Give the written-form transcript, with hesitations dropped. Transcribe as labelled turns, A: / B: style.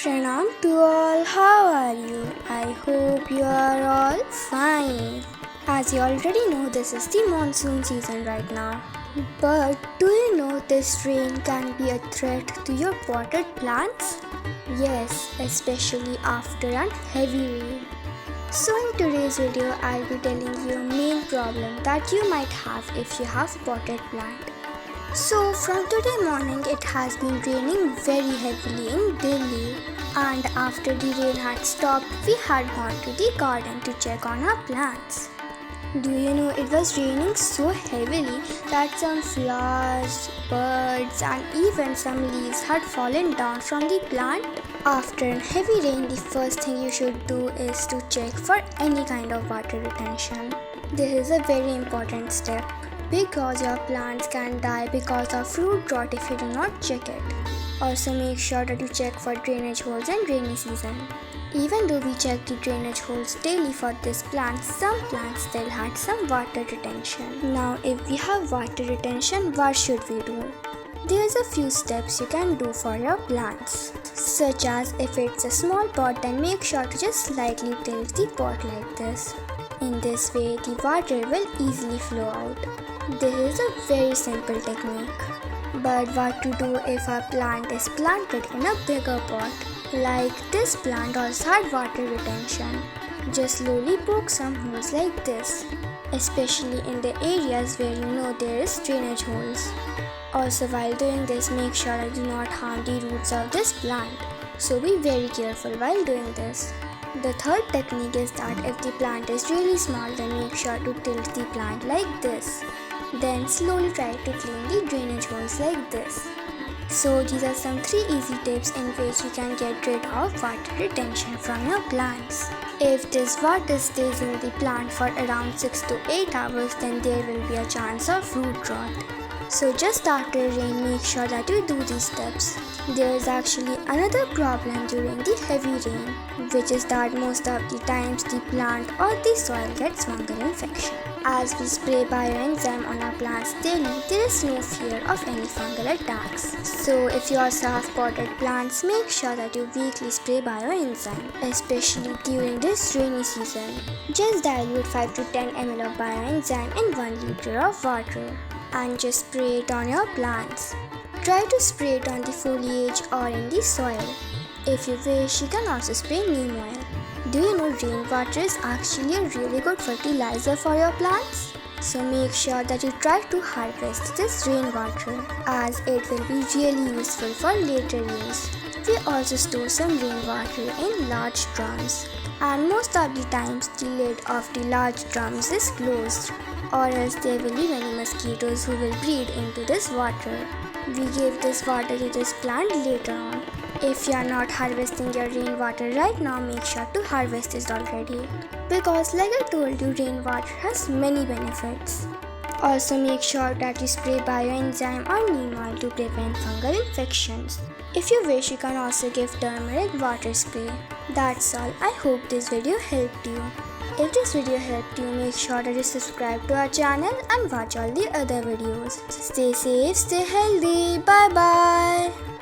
A: Pranam to all, how are you? I hope you are all fine. As you already know, this is the monsoon season right now. But do you know this rain can be a threat to your potted plants? Yes, especially after an heavy rain. So in today's video, I'll be telling you a main problem that you might have if you have potted plant. So from today morning it has been raining very heavily in Delhi, and after the rain had stopped we had gone to the garden to check on our plants. Do you know it was raining so heavily that some flowers, birds and even some leaves had fallen down from the plant? After a heavy rain, the first thing you should do is to check for any kind of water retention. This is a very important step, because your plants can die because of root rot if you do not check it. Also make sure that you check for drainage holes in rainy season. Even though we check the drainage holes daily for this plant, some plants still had some water retention. Now if we have water retention, what should we do? There's a few steps you can do for your plants. Such as if it's a small pot, then make sure to just slightly tilt the pot like this. In this way, the water will easily flow out. This is a very simple technique. But what to do if our plant is planted in a bigger pot? Like this plant also had water retention. Just slowly poke some holes like this, especially in the areas where you know there is drainage holes. Also while doing this, make sure that do not harm the roots of this plant. So be very careful while doing this. The third technique is that if the plant is really small, then make sure to tilt the plant like this. Then slowly try to clean the drainage holes like this. So these are some 3 easy tips in which you can get rid of water retention from your plants. If this water stays in the plant for around 6 to 8 hours, then there will be a chance of root rot. So just after rain, make sure that you do these steps. There is actually another problem during the heavy rain, which is that most of the times the plant or the soil gets fungal infection. As we spray Bioenzyme on our plants daily, there is no fear of any fungal attacks. So if you also have potted plants, make sure that you weekly spray Bioenzyme, especially during this rainy season. Just dilute 5 to 10 ml of Bioenzyme in 1 liter of water and just spray it on your plants. Try to spray it on the foliage or in the soil. If you wish, you can also spray neem oil. Do you know rainwater is actually a really good fertilizer for your plants? So make sure that you try to harvest this rainwater, as it will be really useful for later use. We also store some rainwater in large drums, and most of the times the lid of the large drums is closed, or else there will be many mosquitoes who will breed into this water. We give this water to this plant later on. If you are not harvesting your rainwater right now, make sure to harvest it already, because like I told you, rainwater has many benefits. Also make sure that you spray Bioenzyme or neem oil to prevent fungal infections. If you wish, you can also give turmeric water spray. That's all. I hope this video helped you. If this video helped you, make sure that you subscribe to our channel and watch all the other videos. Stay safe, stay healthy. Bye bye.